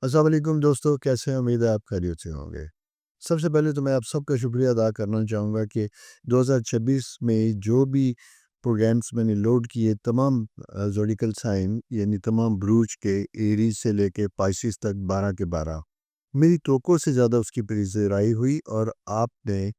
السلام علیکم دوستو، کیسے ہیں؟ امید ہے آپ خیریت سے ہوں گے۔ سب سے پہلے تو میں آپ سب کا شکریہ ادا کرنا چاہوں گا کہ 2026 میں جو بھی پروگرامز میں نے لوڈ کیے، تمام زوڈیکل سائن یعنی تمام بروج کے ایریز سے لے کے پائسیز تک 12 کے 12 میری توقع سے زیادہ اس کی پذیرائی ہوئی، اور آپ نے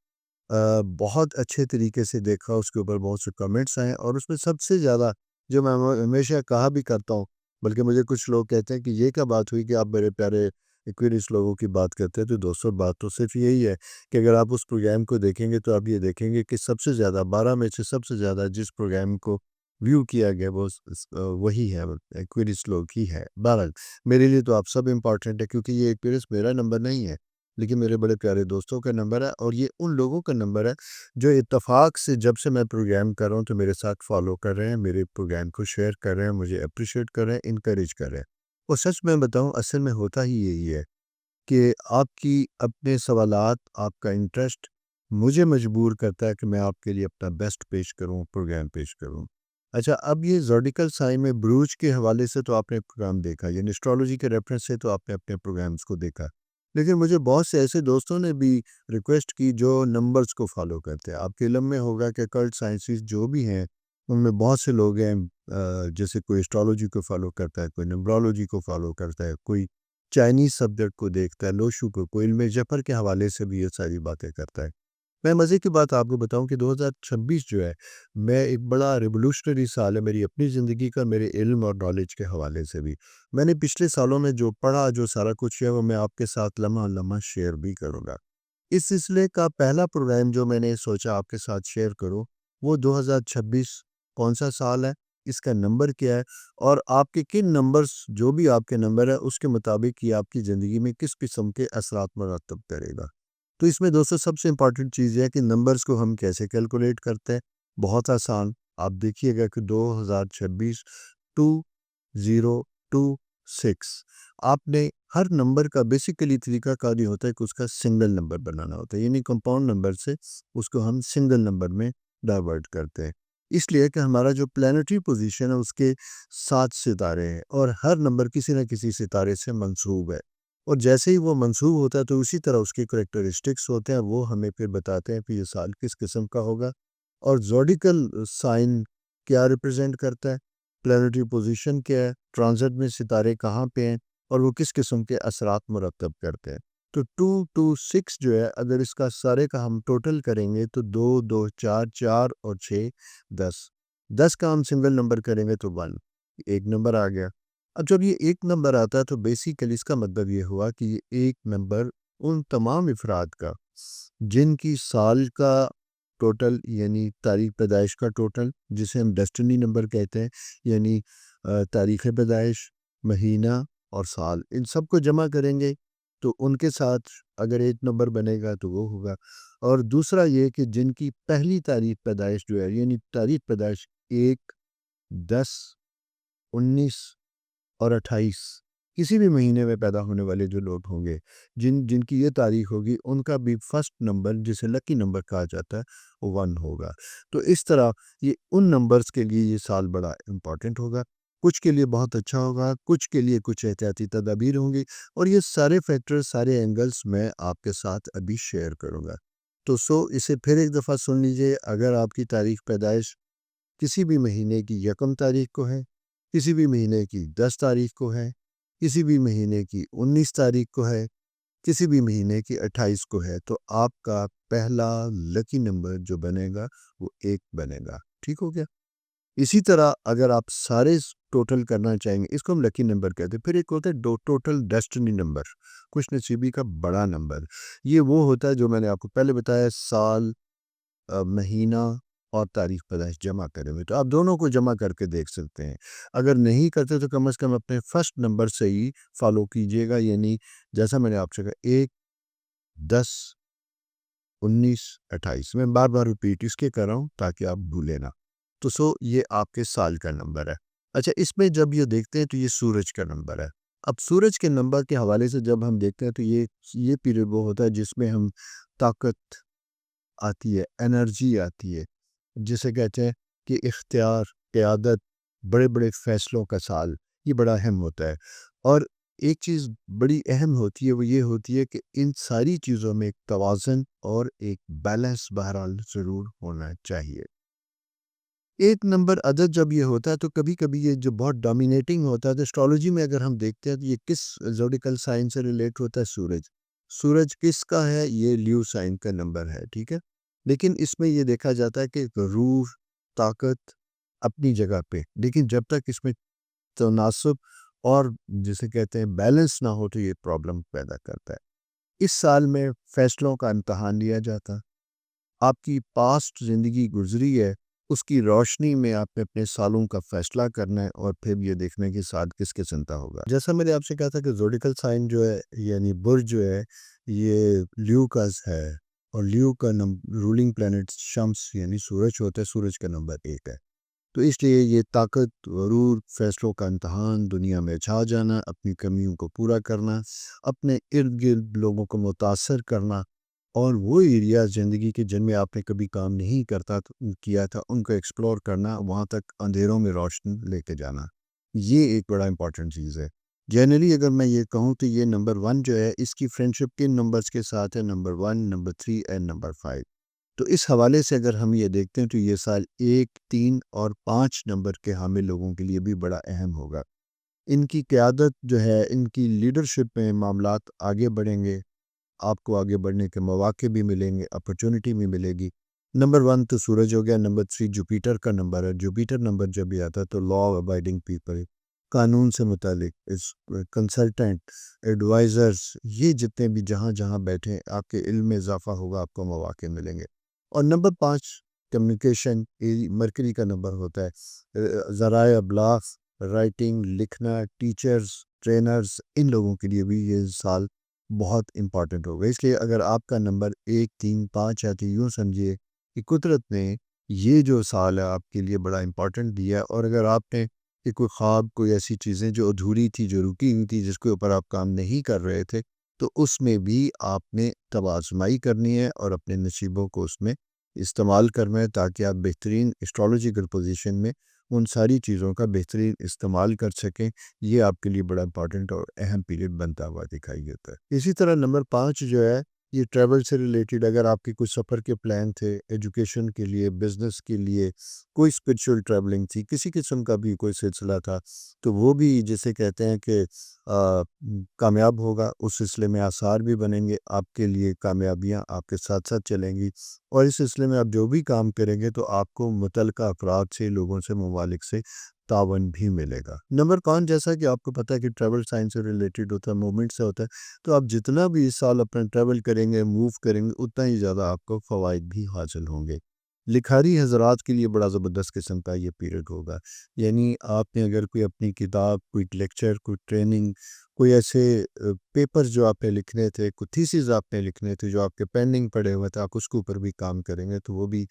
بہت اچھے طریقے سے دیکھا۔ اس کے اوپر بہت سے کمنٹس آئے، اور اس میں سب سے زیادہ جو میں ہمیشہ کہا بھی کرتا ہوں، بلکہ مجھے کچھ لوگ کہتے ہیں کہ یہ کیا بات ہوئی کہ آپ میرے پیارے ایکویریس لوگوں کی بات کرتے ہیں۔ تو دوستوں، بات تو صرف یہی ہے کہ اگر آپ اس پروگرام کو دیکھیں گے تو آپ یہ دیکھیں گے کہ سب سے زیادہ 12 میں سے سب سے زیادہ جس پروگرام کو ویو کیا گیا وہ وہی ہے، ایکویریس لوگ ہی ہے۔ بہرحال میرے لیے تو آپ سب امپورٹنٹ ہے، کیونکہ یہ ایکویریس میرا نمبر نہیں ہے، لیکن میرے بڑے پیارے دوستوں کا نمبر ہے، اور یہ ان لوگوں کا نمبر ہے جو اتفاق سے جب سے میں پروگرام کر رہا ہوں تو میرے ساتھ فالو کر رہے ہیں، میرے پروگرام کو شیئر کر رہے ہیں، مجھے اپریشیٹ کر رہے ہیں، انکریج کر رہے ہیں۔ اور سچ میں بتاؤں، اصل میں ہوتا ہی یہی ہے کہ آپ کی اپنے سوالات، آپ کا انٹرسٹ مجھے مجبور کرتا ہے کہ میں آپ کے لیے اپنا بیسٹ پیش کروں، پروگرام پیش کروں۔ اچھا، اب یہ زوڈیکل سائن میں بروج کے حوالے سے تو آپ نے پروگرام دیکھا، یعنی اسٹرالوجی کے ریفرنس سے تو آپ نے اپنے پروگرامز کو دیکھا، لیکن مجھے بہت سے ایسے دوستوں نے بھی ریکویسٹ کی جو نمبرز کو فالو کرتے ہیں۔ آپ کے علم میں ہوگا کہ کلٹ سائنسز جو بھی ہیں ان میں بہت سے لوگ ہیں، جیسے کوئی اسٹرالوجی کو فالو کرتا ہے، کوئی نمبرولوجی کو فالو کرتا ہے، کوئی چائنیز سبجیکٹ کو دیکھتا ہے، لوشو کو، کوئی علم جفر کے حوالے سے بھی یہ ساری باتیں کرتا ہے۔ میں مزے کی بات آپ کو بتاؤں کہ 2026 جو ہے، میں ایک بڑا ریولوشنری سال ہے میری اپنی زندگی کا، میرے علم اور نالج کے حوالے سے بھی۔ میں نے پچھلے سالوں میں جو پڑھا، جو سارا کچھ ہے، وہ میں آپ کے ساتھ لمحہ لمحہ شیئر بھی کروں گا۔ اس سلسلے کا پہلا پروگرام جو میں نے سوچا آپ کے ساتھ شیئر کروں، وہ 2026 کون سا سال ہے، اس کا نمبر کیا ہے، اور آپ کے کن نمبرز، جو بھی آپ کے نمبر ہے اس کے مطابق یہ آپ کی زندگی میں کس قسم کے اثرات مرتب کرے گا۔ تو اس میں دوستوں سب سے امپورٹنٹ چیز یہ ہے کہ نمبرز کو ہم کیسے کیلکولیٹ کرتے ہیں۔ بہت آسان، آپ دیکھیے گا کہ 2026 2026 آپ نے ہر نمبر کا بیسیکلی طریقہ کار یہ ہوتا ہے کہ اس کا سنگل نمبر بنانا ہوتا ہے، یعنی کمپاؤنڈ نمبر سے اس کو ہم سنگل نمبر میں ڈائیورٹ کرتے ہیں۔ اس لیے کہ ہمارا جو پلانٹری پوزیشن ہے اس کے 7 ستارے ہیں، اور ہر نمبر کسی نہ کسی ستارے سے منسوب ہے، اور جیسے ہی وہ منسوب ہوتا ہے تو اسی طرح اس کے کریکٹرسٹکس ہوتے ہیں، وہ ہمیں پھر بتاتے ہیں کہ یہ سال کس قسم کا ہوگا۔ اور زوڈیکل سائن کیا ریپرزینٹ کرتا ہے، پلانٹری پوزیشن کیا ہے، ٹرانزٹ میں ستارے کہاں پہ ہیں، اور وہ کس قسم کے اثرات مرتب کرتے ہیں۔ تو 226 جو ہے، اگر اس کا سارے کا ہم ٹوٹل کریں گے تو 2 2 4 4 اور 6 10 10 کا ہم سنگل نمبر کریں گے تو 1 ایک نمبر آ گیا۔ اب جب یہ ایک نمبر آتا ہے تو بیسیکلی اس کا مطلب یہ ہوا کہ یہ ایک نمبر ان تمام افراد کا جن کی سال کا ٹوٹل، یعنی تاریخ پیدائش کا ٹوٹل، جسے ہم ڈیسٹنی نمبر کہتے ہیں، یعنی تاریخ پیدائش، مہینہ اور سال، ان سب کو جمع کریں گے تو ان کے ساتھ اگر ایک نمبر بنے گا تو وہ ہوگا۔ اور دوسرا یہ کہ جن کی پہلی تاریخ پیدائش جو ہے، یعنی تاریخ پیدائش 1 10 19 اور 28، کسی بھی مہینے میں پیدا ہونے والے جو لوگ ہوں گے، جن کی یہ تاریخ ہوگی، ان کا بھی فرسٹ نمبر جسے لکی نمبر کہا جاتا ہے وہ 1 ہوگا۔ تو اس طرح یہ ان نمبرز کے لیے یہ سال بڑا امپورٹنٹ ہوگا، کچھ کے لیے بہت اچھا ہوگا، کچھ کے لیے کچھ احتیاطی تدابیر ہوں گی، اور یہ سارے فیکٹر، سارے اینگلز میں آپ کے ساتھ ابھی شیئر کروں گا۔ تو اسے پھر ایک دفعہ سن لیجئے۔ اگر آپ کی تاریخ پیدائش کسی بھی مہینے کی 1 تاریخ کو ہے، کسی بھی مہینے کی 10 تاریخ کو ہے، کسی بھی مہینے کی 19 تاریخ کو ہے، کسی بھی مہینے کی 28 کو ہے، تو آپ کا پہلا لکی نمبر جو بنے گا وہ 1 بنے گا۔ ٹھیک ہو گیا؟ اسی طرح اگر آپ سارے ٹوٹل کرنا چاہیں گے، اس کو ہم لکی نمبر کہتے ہیں۔ پھر ایک ہوتا ہے ٹوٹل ڈیسٹنی نمبر، خوش نصیبی کا بڑا نمبر۔ یہ وہ ہوتا ہے جو میں نے آپ کو پہلے بتایا، سال، مہینہ اور تاریخ پیدائش جمع کرے ہوئے۔ تو آپ دونوں کو جمع کر کے دیکھ سکتے ہیں۔ اگر نہیں کرتے تو کم از کم اپنے فرسٹ نمبر سے ہی فالو کیجئے گا، یعنی جیسا میں نے آپ سے کہا 1 10 19 28، میں بار بار ریپیٹ اس کے کر رہا ہوں تاکہ آپ بھولیں نہ۔ تو یہ آپ کے سال کا نمبر ہے۔ اچھا، اس میں جب یہ دیکھتے ہیں تو یہ سورج کا نمبر ہے۔ اب سورج کے نمبر کے حوالے سے جب ہم دیکھتے ہیں تو یہ پیریڈ وہ ہوتا ہے جس میں ہم طاقت آتی ہے، انرجی آتی ہے، جسے کہتے ہیں کہ اختیار، قیادت، بڑے بڑے فیصلوں کا سال، یہ بڑا اہم ہوتا ہے۔ اور ایک چیز بڑی اہم ہوتی ہے، وہ یہ ہوتی ہے کہ ان ساری چیزوں میں ایک توازن اور ایک بیلنس بہرحال ضرور ہونا چاہیے۔ ایک نمبر عدد جب یہ ہوتا ہے تو کبھی کبھی یہ جو بہت ڈومینیٹنگ ہوتا ہے، تو اسٹرالوجی میں اگر ہم دیکھتے ہیں تو یہ کس زوڈیکل سائن سے ریلیٹ ہوتا ہے؟ سورج۔ سورج کس کا ہے؟ یہ لیو سائن کا نمبر ہے، ٹھیک ہے؟ لیکن اس میں یہ دیکھا جاتا ہے کہ روح، طاقت اپنی جگہ پہ، لیکن جب تک اس میں تناسب اور جسے کہتے ہیں بیلنس نہ ہو تو یہ پرابلم پیدا کرتا ہے۔ اس سال میں فیصلوں کا امتحان لیا جاتا، آپ کی پاسٹ زندگی گزری ہے، اس کی روشنی میں آپ نے اپنے سالوں کا فیصلہ کرنا ہے، اور پھر یہ دیکھنے کے ساتھ کس قسم کا ہوگا۔ جیسا میں نے آپ سے کہا تھا کہ زوڈیکل سائن جو ہے یعنی برج جو ہے یہ لیو کا ہے، اور لیو کا رولنگ پلانٹ شمس یعنی سورج ہوتا ہے، سورج کا نمبر 1 ہے۔ تو اس لیے یہ طاقت، غرور، فیصلوں کا امتحان، دنیا میں چھا جانا، اپنی کمیوں کو پورا کرنا، اپنے ارد گرد لوگوں کو متاثر کرنا، اور وہ ایریا زندگی کے جن میں آپ نے کبھی کام نہیں کیا تھا ان کو ایکسپلور کرنا، وہاں تک اندھیروں میں روشنی لے کے جانا، یہ ایک بڑا امپورٹنٹ چیز ہے۔ جنرلی اگر میں یہ کہوں تو یہ نمبر 1 جو ہے اس کی فرینڈشپ کن نمبرز کے ساتھ ہے؟ Number 1، number 3 and number 5۔ تو اس حوالے سے اگر ہم یہ دیکھتے ہیں تو یہ سال 1، 3 اور 5 نمبر کے حامل لوگوں کے لیے بھی بڑا اہم ہوگا۔ ان کی قیادت جو ہے، ان کی لیڈرشپ میں معاملات آگے بڑھیں گے، آپ کو آگے بڑھنے کے مواقع بھی ملیں گے، اپرچونٹی بھی ملے گی۔ نمبر 1 تو سورج ہو گیا، نمبر 3 جوپیٹر کا نمبر ہے۔ جوپیٹر نمبر جب بھی آتا ہے تو لا ابائڈنگ پیپل، قانون سے متعلق کنسلٹنٹ، ایڈوائزرز، یہ جتنے بھی جہاں جہاں بیٹھیں آپ کے علم میں اضافہ ہوگا، آپ کو مواقع ملیں گے۔ اور نمبر 5 کمیونیکیشن، مرکری کا نمبر ہوتا ہے، ذرائع ابلاغ، رائٹنگ، لکھنا، ٹیچرز، ٹرینرز، ان لوگوں کے لیے بھی یہ سال بہت امپورٹنٹ ہوگا۔ اس لیے اگر آپ کا نمبر 1، 3، 5 ہے تو یوں سمجھیے کہ قدرت نے یہ جو سال ہے آپ کے لیے بڑا امپورٹنٹ دیا ہے، اور اگر آپ نے کہ کوئی خواب، کوئی ایسی چیزیں جو ادھوری تھی، جو رکی ہوئی تھی، جس کے اوپر آپ کام نہیں کر رہے تھے، تو اس میں بھی آپ نے توازمائی کرنی ہے اور اپنے نصیبوں کو اس میں استعمال کرنا ہے، تاکہ آپ بہترین اسٹرالوجیکل پوزیشن میں ان ساری چیزوں کا بہترین استعمال کر سکیں۔ یہ آپ کے لیے بڑا امپورٹنٹ اور اہم پیریڈ بنتا ہوا دکھائی دیتا ہے۔ اسی طرح نمبر 5 جو ہے یہ ٹریول سے ریلیٹڈ، اگر آپ کے کچھ سفر کے پلان تھے، ایجوکیشن کے لیے، بزنس کے لیے، کوئی اسپرچول ٹریولنگ تھی، کسی قسم کا بھی کوئی سلسلہ تھا، تو وہ بھی جسے کہتے ہیں کہ کامیاب ہوگا۔ اس سلسلے میں آثار بھی بنیں گے، آپ کے لیے کامیابیاں آپ کے ساتھ ساتھ چلیں گی، اور اس سلسلے میں آپ جو بھی کام کریں گے تو آپ کو متعلقہ افراد سے، لوگوں سے، ممالک سے تعاون بھی ملے گا۔ نمبر 5 جیسا کہ آپ کو پتہ ہے کہ ٹریول سائنس سے ریلیٹڈ ہوتا ہے، موومنٹ سے ہوتا ہے، تو آپ جتنا بھی اس سال اپنا ٹریول کریں گے، موو کریں گے، اتنا ہی زیادہ آپ کو فوائد بھی حاصل ہوں گے۔ لکھاری حضرات کے لیے بڑا زبردست قسم کا یہ پیریڈ ہوگا، یعنی آپ نے اگر کوئی اپنی کتاب، کوئی لیکچر، کوئی ٹریننگ، کوئی ایسے پیپر جو آپ نے لکھنے تھے، کوئی تھیسز آپ نے لکھنے تھے جو آپ کے پینڈنگ پڑے ہوئے تھے، آپ اس کے اوپر بھی کام کریں گے، تو وہ بھی،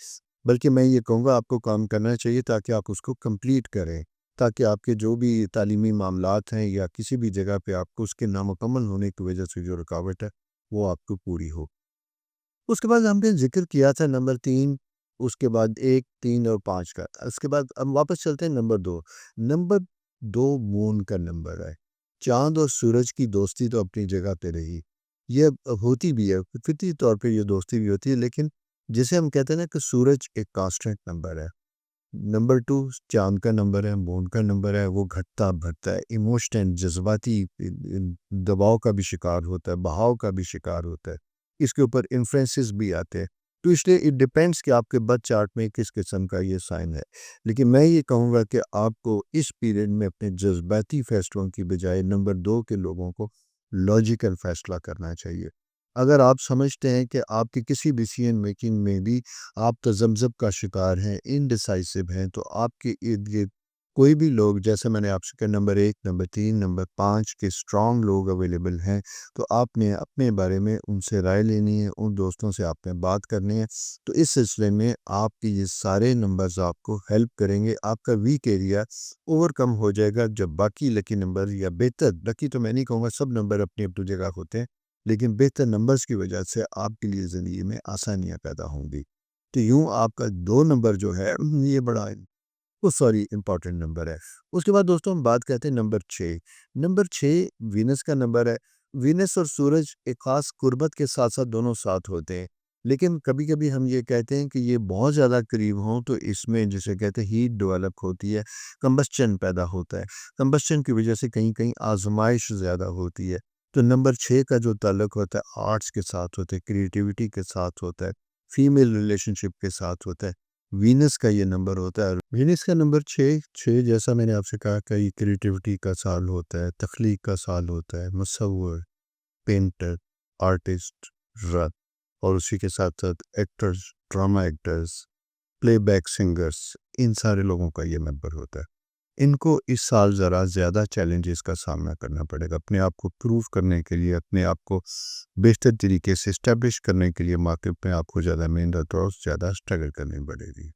بلکہ میں یہ کہوں گا آپ کو کام کرنا چاہیے تاکہ آپ اس کو کمپلیٹ کریں، تاکہ آپ کے جو بھی تعلیمی معاملات ہیں یا کسی بھی جگہ پہ آپ کو اس کے نامکمل ہونے کی وجہ سے جو رکاوٹ ہے وہ آپ کو پوری ہو۔ اس کے بعد ہم نے ذکر کیا تھا نمبر 3، اس کے بعد 1، 3 اور 5 کا۔ اس کے بعد ہم واپس چلتے ہیں نمبر 2۔ نمبر 2 مون کا نمبر ہے۔ چاند اور سورج کی دوستی تو اپنی جگہ پہ رہی، یہ ہوتی بھی ہے، فطری طور پہ یہ دوستی بھی ہوتی ہے، لیکن جسے ہم کہتے ہیں نا کہ سورج ایک کانسٹنٹ نمبر ہے۔ نمبر 2 چاند کا نمبر ہے، مون کا نمبر ہے، وہ گھٹتا بڑھتا ہے، ایموشنل، جذباتی دباؤ کا بھی شکار ہوتا ہے، بہاؤ کا بھی شکار ہوتا ہے، اس کے اوپر انفلوئنسز بھی آتے ہیں، تو اس لیے اٹ ڈیپینڈس کہ آپ کے برتھ چارٹ میں کس قسم کا یہ سائن ہے۔ لیکن میں یہ کہوں گا کہ آپ کو اس پیریڈ میں اپنے جذباتی فیصلوں کی بجائے نمبر 2 کے لوگوں کو لاجیکل فیصلہ کرنا چاہیے۔ اگر آپ سمجھتے ہیں کہ آپ کی کسی ڈیسیژن میکنگ میں بھی آپ تذبذب کا شکار ہیں، انڈیسائسو ہیں، تو آپ کے ارد گرد کوئی بھی لوگ، جیسے میں نے آپ سے کہا نمبر 1، نمبر 3، نمبر 5 کے اسٹرانگ لوگ اویلیبل ہیں، تو آپ نے اپنے بارے میں ان سے رائے لینی ہے، ان دوستوں سے آپ نے بات کرنی ہے، تو اس سلسلے میں آپ کی یہ سارے نمبرز آپ کو ہیلپ کریں گے، آپ کا ویک ایریا اوور کم ہو جائے گا، جب باقی لکی نمبر یا بہتر لکی، تو میں نہیں کہوں گا، سب نمبر اپنی اپنی جگہ ہوتے ہیں، لیکن بہتر نمبرز کی وجہ سے آپ کے لیے زندگی میں آسانیاں پیدا ہوں گی۔ تو یوں آپ کا 2 نمبر جو ہے یہ بڑا وہ سوری امپورٹنٹ نمبر ہے۔ اس کے بعد دوستوں ہم بات کرتے ہیں نمبر 6۔ نمبر 6 وینس کا نمبر ہے۔ وینس اور سورج ایک خاص قربت کے ساتھ ساتھ دونوں ساتھ ہوتے ہیں، لیکن کبھی کبھی ہم یہ کہتے ہیں کہ یہ بہت زیادہ قریب ہوں تو اس میں جسے کہتے ہیں ہیٹ ڈیولپ ہوتی ہے، کمبسچن پیدا ہوتا ہے، کمبسچن کی وجہ سے کہیں کہیں آزمائش زیادہ ہوتی ہے۔ تو نمبر 6 کا جو تعلق ہوتا ہے آرٹس کے ساتھ ہوتا ہے، کریٹیوٹی کے ساتھ ہوتا ہے، فیمیل ریلیشن شپ کے ساتھ ہوتا ہے۔ وینس کا یہ نمبر ہوتا ہے۔ وینس کا نمبر 6 جیسا میں نے آپ سے کہا کہ یہ کریٹیوٹی کا سال ہوتا ہے، تخلیق کا سال ہوتا ہے، مصور، پینٹر، آرٹسٹ، رت، اور اسی کے ساتھ ساتھ actors, drama actors, playback singers, ان سارے لوگوں کا یہ نمبر ہوتا ہے۔ ان کو اس سال ذرا زیادہ چیلنجز کا سامنا کرنا پڑے گا، اپنے آپ کو پروف کرنے کے لیے، اپنے آپ کو بہتر طریقے سے اسٹیبلش کرنے کے لیے مارکیٹ میں آپ کو زیادہ محنت اور زیادہ اسٹرگل کرنی پڑے گی۔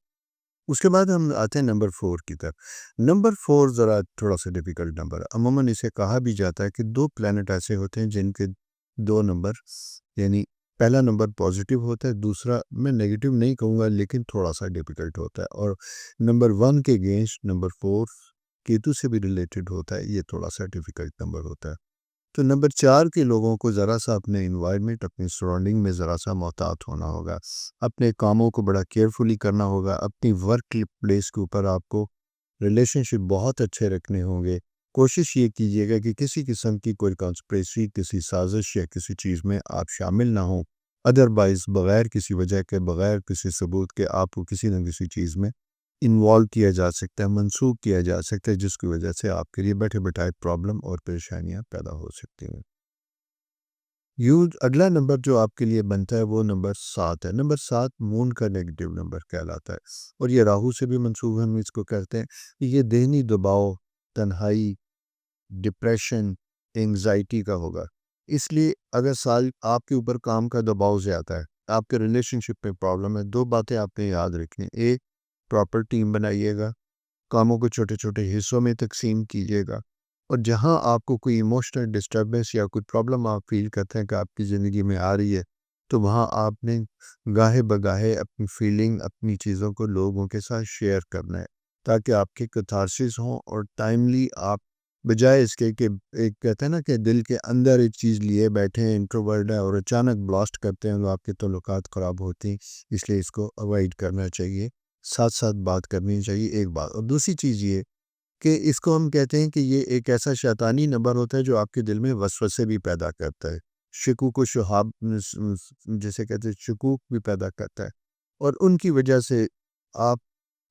اس کے بعد ہم آتے ہیں نمبر 4 کی طرف۔ نمبر 4 ذرا تھوڑا سا ڈیفیکلٹ نمبر ہے۔ عموماً اسے کہا بھی جاتا ہے کہ 2 پلانٹ ایسے ہوتے ہیں جن کے 2 نمبر، یعنی پہلا نمبر پازیٹیو ہوتا ہے، دوسرا میں نیگیٹو نہیں کہوں گا لیکن تھوڑا سا ڈیفیکلٹ ہوتا ہے، اور نمبر 1 کے اگینسٹ نمبر 4 کیتو سے بھی ریلیٹڈ ہوتا ہے، یہ تھوڑا سا ڈیفیکلٹ نمبر ہوتا ہے۔ تو نمبر 4 کے لوگوں کو ذرا سا اپنے انوائرمنٹ، اپنی سراؤنڈنگ میں ذرا سا محتاط ہونا ہوگا، اپنے کاموں کو بڑا کیئرفلی کرنا ہوگا، اپنی ورک پلیس کے اوپر آپ کو ریلیشن شپ بہت اچھے رکھنے ہوں گے۔ کوشش یہ کیجیے گا کہ کسی قسم کی کوئی کانسپریسی، کسی سازش یا کسی چیز میں آپ شامل نہ ہوں، ادروائز بغیر کسی وجہ کے، بغیر کسی ثبوت کے آپ کو کسی نہ کسی چیز میں انوالو کیا جا سکتا ہے، منسوخ کیا جا سکتا ہے، جس کی وجہ سے آپ کے لیے بیٹھے بٹھائے پرابلم اور پریشانیاں پیدا ہو سکتی ہیں۔ اگلا نمبر جو آپ کے لیے بنتا ہے وہ نمبر 7 ہے۔ نمبر 7 مون کا نیگیٹو نمبر کہلاتا ہے، اور یہ راہو سے بھی منسوب ہم اس کو کہتے ہیں۔ یہ ذہنی دباؤ، تنہائی، ڈپریشن، انگزائٹی کا ہوگا۔ اس لیے اگر سال آپ کے اوپر کام کا دباؤ زیادہ ہے، آپ کے ریلیشن شپ میں پرابلم ہے، 2 باتیں آپ نے یاد رکھنی۔ ایک، پراپر ٹیم بنائیے گا، کاموں کو چھوٹے چھوٹے حصوں میں تقسیم کیجیے گا، اور جہاں آپ کو کوئی ایموشنل ڈسٹربنس یا کوئی پرابلم آپ فیل کرتے ہیں کہ آپ کی زندگی میں آ رہی ہے، تو وہاں آپ نے گاہے بگاہے اپنی فیلنگ، اپنی چیزوں کو لوگوں کے ساتھ شیئر کرنا ہے، تاکہ آپ کے کتھارسس ہوں، اور ٹائملی آپ بجائے اس کے کہ ایک کہتے ہیں نا کہ دل کے اندر ایک چیز لیے بیٹھے ہیں، انٹروورڈ ہے، اور اچانک بلاسٹ کرتے ہیں تو آپ کے تعلقات خراب ہوتی ہیں۔ اس لیے اس کو اوائڈ کرنا چاہیے، ساتھ ساتھ بات کرنی چاہیے، ایک بات۔ اور دوسری چیز یہ کہ اس کو ہم کہتے ہیں کہ یہ ایک ایسا شیطانی نمبر ہوتا ہے جو آپ کے دل میں وسوسے بھی پیدا کرتا ہے، شکوک و شہاب جیسے کہتے ہیں، شکوک بھی پیدا کرتا ہے، اور ان کی وجہ سے آپ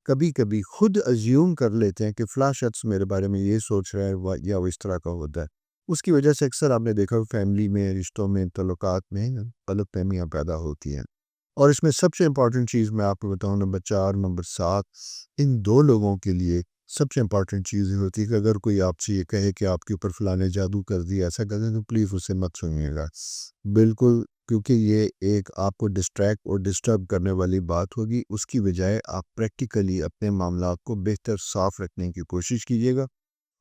کبھی کبھی خود ازیوم کر لیتے ہیں کہ فلاں شخص میرے بارے میں یہ سوچ رہا ہے یا وہ اس طرح کا ہوتا ہے۔ اس کی وجہ سے اکثر آپ نے دیکھا فیملی میں، رشتوں میں، تعلقات میں غلط فہمیاں پیدا ہوتی ہیں۔ اور اس میں سب سے امپورٹنٹ چیز میں آپ کو بتاؤں، نمبر 4، نمبر 7، ان 2 لوگوں کے لیے سب سے امپورٹنٹ چیز یہ ہوتی ہے کہ اگر کوئی آپ سے یہ کہے کہ آپ کے اوپر فلاں نے جادو کر دیا، ایسا کر دیں، تو پلیز اسے مت سنیے گا بالکل، کیونکہ یہ ایک آپ کو ڈسٹریکٹ اور ڈسٹرب کرنے والی بات ہوگی۔ اس کی بجائے آپ پریکٹیکلی اپنے معاملات کو بہتر صاف رکھنے کی کوشش کیجیے گا،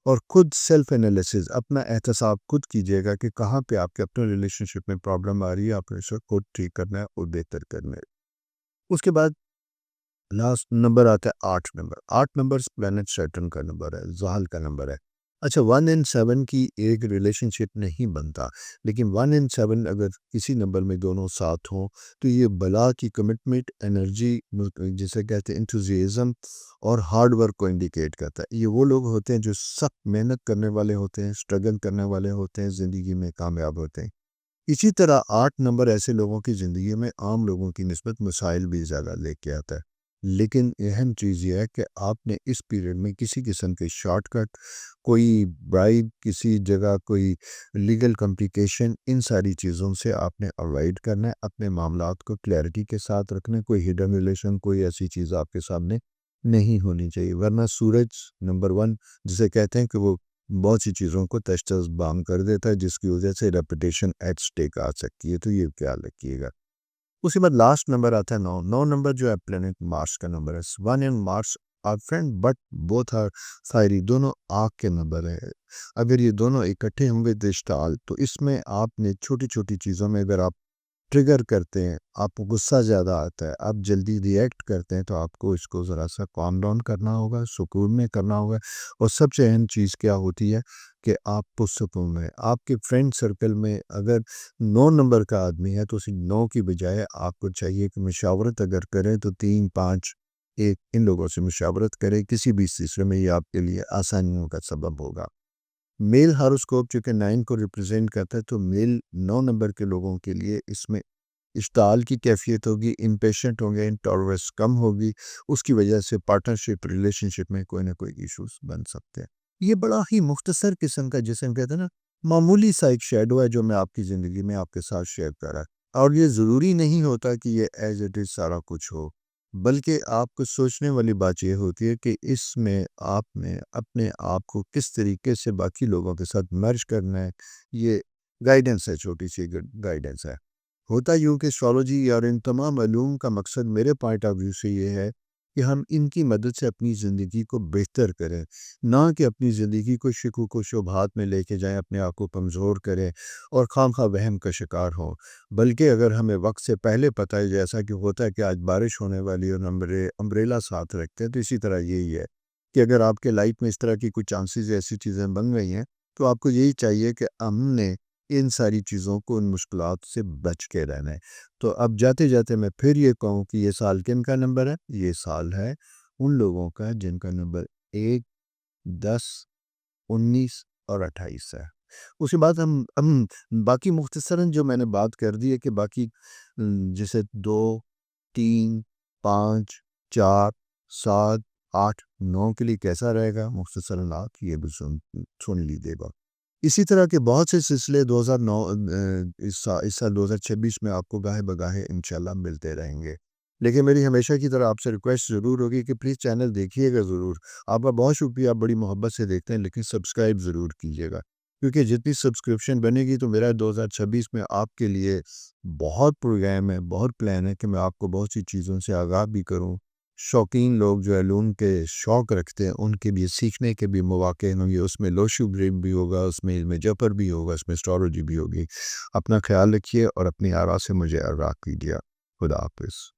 اور خود سیلف انالیسز، اپنا احتساب خود کیجیے گا کہ کہاں پہ آپ کے اپنے ریلیشن شپ میں پرابلم آ رہی ہے، آپ نے اسے خود ٹھیک کرنا ہے اور بہتر کرنا ہے۔ اس کے بعد لاسٹ نمبر آتا ہے 8 نمبر۔ 8 نمبر پلانٹ سیٹرن کا نمبر ہے، زحل کا نمبر ہے۔ اچھا، 1 and 7 کی ایک ریلیشن شپ نہیں بنتا، لیکن 1 and 7 اگر کسی نمبر میں دونوں ساتھ ہوں تو یہ بلا کی کمٹمنٹ، انرجی، جسے کہتے ہیں انتھوزیازم، اور ہارڈ ورک کو انڈیکیٹ کرتا ہے۔ یہ وہ لوگ ہوتے ہیں جو سخت محنت کرنے والے ہوتے ہیں، سٹرگل کرنے والے ہوتے ہیں، زندگی میں کامیاب ہوتے ہیں۔ اسی طرح 8 نمبر ایسے لوگوں کی زندگی میں عام لوگوں کی نسبت مسائل بھی زیادہ لے کے آتا ہے، لیکن اہم چیز یہ ہے کہ آپ نے اس پیریڈ میں کسی قسم کے شارٹ کٹ، کوئی برائب، کسی جگہ کوئی لیگل کمپلیکیشن، ان ساری چیزوں سے آپ نے اوائڈ کرنا ہے، اپنے معاملات کو کلیئرٹی کے ساتھ رکھنا ہے، کوئی ہڈن ریلیشن، کوئی ایسی چیز آپ کے سامنے نہیں ہونی چاہیے، ورنہ سورج نمبر 1 جسے کہتے ہیں کہ وہ بہت سی چیزوں کو تش تش بام کر دیتا ہے، جس کی وجہ سے ریپوٹیشن ایٹ سٹیک آ سکتی ہے، تو یہ خیال رکھیے گا۔ اس کے بعد لاسٹ نمبر آتا ہے 9۔ 9 نمبر جو ہے پلانٹ مارس کا نمبر ہے۔ 1 and Mars are friend but both are fiery, دونوں آگ کے نمبر ہے۔ اگر یہ دونوں اکٹھے ہوں گے دشتال، تو اس میں آپ نے چھوٹی چھوٹی چیزوں میں اگر آپ ٹریگر کرتے ہیں، آپ کو غصہ زیادہ آتا ہے، آپ جلدی ریئیکٹ کرتے ہیں، تو آپ کو اس کو ذرا سا کام ڈاؤن کرنا ہوگا، سکون میں کرنا ہوگا۔ اور سب سے اہم چیز کیا ہوتی ہے کہ آپ پرسکون میں آپ کے فرینڈ سرکل میں اگر 9 نمبر کا آدمی ہے تو اسی 9 کی بجائے آپ کو چاہیے کہ مشاورت اگر کریں تو 3 5 1 ان لوگوں سے مشاورت کریں کسی بھی سلسلے میں، یہ آپ کے لیے آسانیوں کا سبب ہوگا۔ میل ہاروسکوپ چونکہ 9 کو ریپرزینٹ کرتا ہے تو میل 9 نمبر کے لوگوں کے لیے اس میں اشتعال کی کیفیت ہوگی، امپیشنٹ ہوں گے، ٹالرنس کم ہوگی، اس کی وجہ سے پارٹنرشپ ریلیشن شپ میں کوئی نہ کوئی ایشوز بن سکتے ہیں۔ یہ بڑا ہی مختصر قسم کا جسم کہتے ہیں نا معمولی سا ایک شیڈو ہے جو میں آپ کی زندگی میں آپ کے ساتھ شیئر کر رہا ہے، اور یہ ضروری نہیں ہوتا کہ یہ ایز اٹ از سارا کچھ ہو، بلکہ آپ کو سوچنے والی بات یہ ہوتی ہے کہ اس میں آپ نے اپنے آپ کو کس طریقے سے باقی لوگوں کے ساتھ مرج کرنا ہے۔ یہ گائیڈنس ہے، چھوٹی سی گائیڈنس ہے۔ ہوتا یوں کہ اسٹرالوجی اور ان تمام علوم کا مقصد میرے پوائنٹ آف ویو سے یہ ہے کہ ہم ان کی مدد سے اپنی زندگی کو بہتر کریں، نہ کہ اپنی زندگی کو شکوک و شبہات میں لے کے جائیں، اپنے آپ کو کمزور کریں اور خواہ وہم کا شکار ہوں۔ بلکہ اگر ہمیں وقت سے پہلے پتہ ہے، جیسا کہ ہوتا ہے کہ آج بارش ہونے والی اور امبریلا ساتھ رکھتے ہیں، تو اسی طرح یہی ہے کہ اگر آپ کے لائف میں اس طرح کی کچھ چانسز ایسی چیزیں بن گئی ہیں تو آپ کو یہی چاہیے کہ ہم نے ان ساری چیزوں کو، ان مشکلات سے بچ کے رہنا ہے۔ تو اب جاتے جاتے میں پھر یہ کہوں کہ یہ سال کن کا نمبر ہے؟ یہ سال ہے ان لوگوں کا جن کا نمبر 1 10 19 اور 28 ہے۔ اس کے بعد ہم باقی مختصراً جو میں نے بات کر دی ہے کہ باقی جیسے 2 3 5 4 7 8 9 کے لیے کیسا رہے گا، مختصراً آپ یہ بھی سن لیجیے گا۔ اسی طرح کے بہت سے سلسلے 2009 اس سال 2026 میں آپ کو گاہے بگاہے انشاءاللہ ملتے رہیں گے، لیکن میری ہمیشہ کی طرح آپ سے ریکویسٹ ضرور ہوگی کہ پلیز چینل دیکھیے گا ضرور۔ آپ کا بہت شکریہ، آپ بڑی محبت سے دیکھتے ہیں، لیکن سبسکرائب ضرور کیجیے گا، کیونکہ جتنی سبسکرپشن بنے گی تو میرا 2026 میں آپ کے لیے بہت پروگرام ہے، بہت پلان ہے کہ میں آپ کو بہت سی چیزوں سے آگاہ بھی کروں۔ شوقین لوگ جو علوم کے شوق رکھتے ہیں ان کے بھی سیکھنے کے بھی مواقع ہوں گے، اس میں لوشو بریم بھی ہوگا، اس میں علم جبر بھی ہوگا، اس میں اسٹرالوجی بھی ہوگی۔ اپنا خیال رکھیے اور اپنی آراء سے مجھے آگاہ کیجیے۔ خدا حافظ۔